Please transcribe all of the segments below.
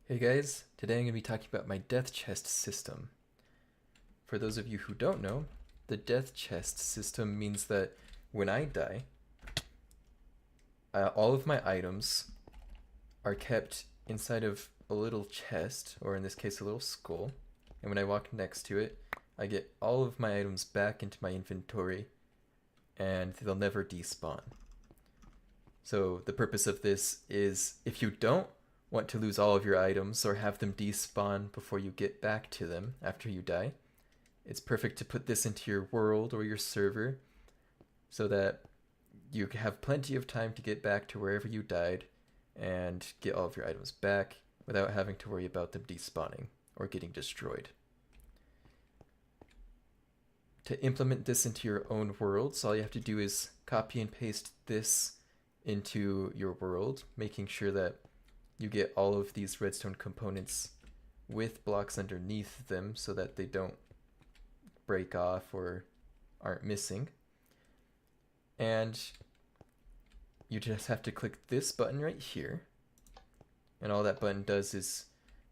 Hey guys, today I'm going to be talking about my death chest system. For those of you who don't know, the death chest system means that when I die, all of my items are kept inside of a little chest, or in this case, a little skull. And when I walk next to it, I get all of my items back into my inventory, and they'll never despawn. So the purpose of this is if you don't want to lose all of your items or have them despawn before you get back to them after you die, it's perfect to put this into your world or your server so that you have plenty of time to get back to wherever you died and get all of your items back without having to worry about them despawning or getting destroyed. To implement this into your own worlds, all you have to do is copy and paste this into your world, making sure that you get all of these redstone components with blocks underneath them so that they don't break off or aren't missing. And you just have to click this button right here, and all that button does is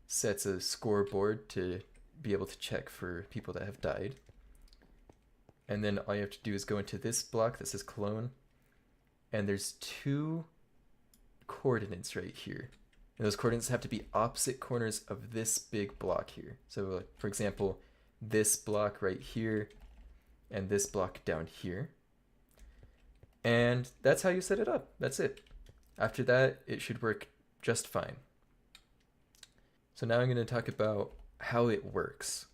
sets a scoreboard to be able to check for people that have died. And then all you have to do is go into this block that says clone, and there's two coordinates right here. And those coordinates have to be opposite corners of this big block here. So like, for example, this block right here and this block down here. And that's how you set it up. That's it. After that, it should work just fine. So now I'm going to talk about how it works.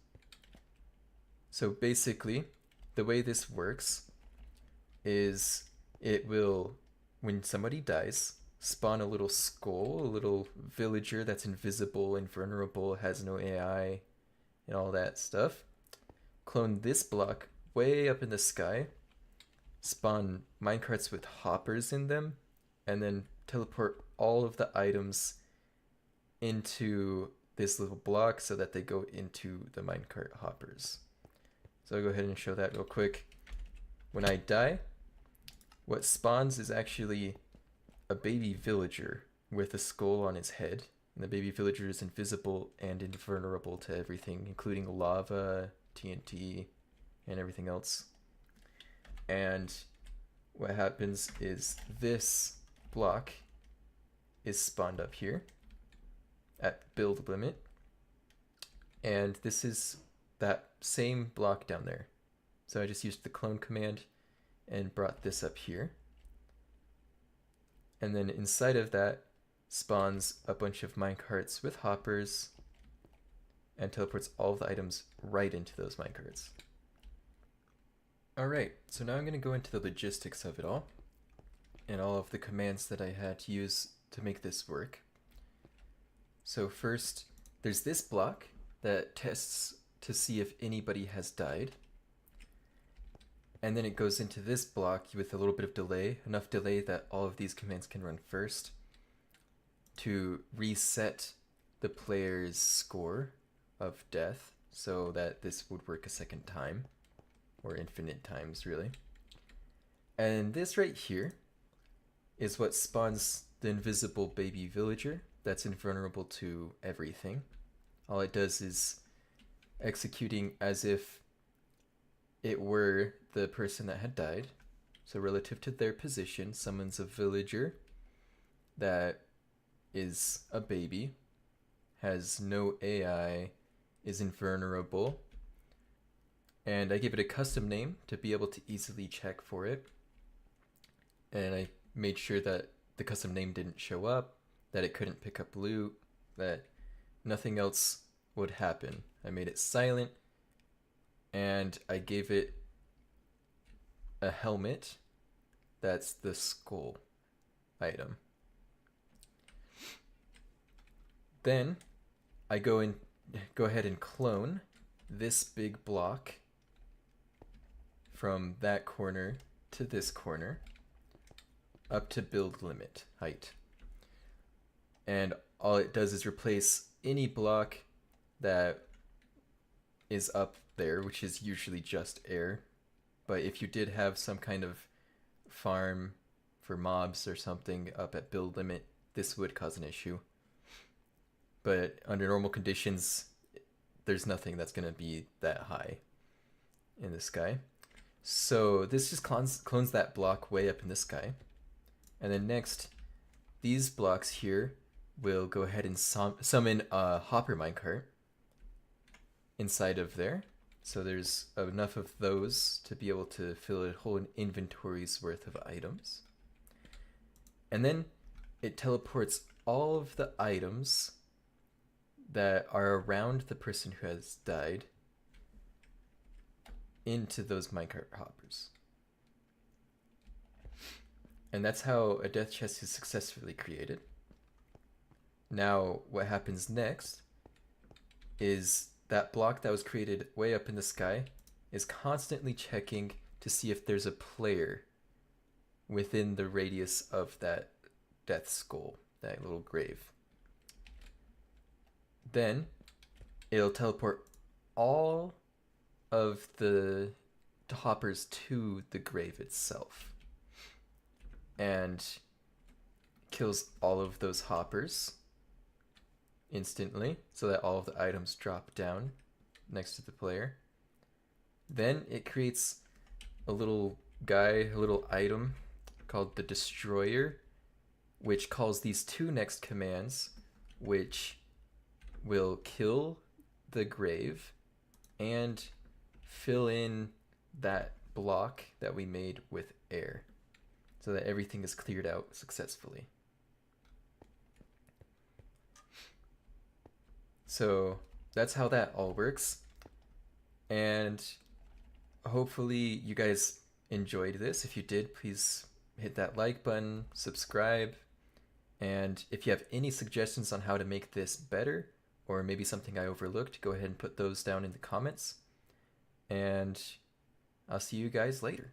So basically, the way this works is it will, when somebody dies, spawn a little skull, a little villager that's invisible, invulnerable, has no AI, and all that stuff. Clone this block way up in the sky, spawn minecarts with hoppers in them, and then teleport all of the items into this little block so that they go into the minecart hoppers. So I'll go ahead and show that real quick. When I die, what spawns is actually a baby villager with a skull on his head. And the baby villager is invisible and invulnerable to everything, including lava, TNT, and everything else. And what happens is this block is spawned up here at build limit. And this is that same block down there. So I just used the clone command and brought this up here. And then inside of that spawns a bunch of minecarts with hoppers and teleports all of the items right into those minecarts. Alright, so now I'm going to go into the logistics of it all and all of the commands that I had to use to make this work. So first, there's this block that tests to see if anybody has died. And then it goes into this block with a little bit of delay, enough delay that all of these commands can run first to reset the player's score of death so that this would work a second time, or infinite times really. And this right here is what spawns the invisible baby villager that's invulnerable to everything. All it does is executing as if it were the person that had died. So relative to their position, summons a villager that is a baby, has no AI, is invulnerable, and I give it a custom name to be able to easily check for it. And I made sure that the custom name didn't show up, that it couldn't pick up loot, that nothing else would happen. I made it silent, and I gave it a helmet that's the skull item. Then I go ahead and clone this big block from that corner to this corner up to build limit height. And all it does is replace any block that is up there, which is usually just air. But if you did have some kind of farm for mobs or something up at build limit, this would cause an issue. but under normal conditions, there's nothing that's going to be that high in the sky. So this just clones that block way up in the sky. And then next, these blocks here will go ahead and summon a hopper minecart inside of there. So there's enough of those to be able to fill a whole inventory's worth of items. And then it teleports all of the items that are around the person who has died into those minecart hoppers. And that's how a death chest is successfully created. Now, what happens next is that block that was created way up in the sky is constantly checking to see if there's a player within the radius of that death skull, that little grave. Then it'll teleport all of the hoppers to the grave itself and kills all of those hoppers instantly so that all of the items drop down next to the player. Then it creates a little guy, a little item called the Destroyer, which calls these two next commands, which will kill the grave and fill in that block that we made with air so that everything is cleared out successfully. So that's how that all works. And hopefully you guys enjoyed this. If you did, please hit that like button, subscribe, and if you have any suggestions on how to make this better, or maybe something I overlooked, go ahead and put those down in the comments. And I'll see you guys later.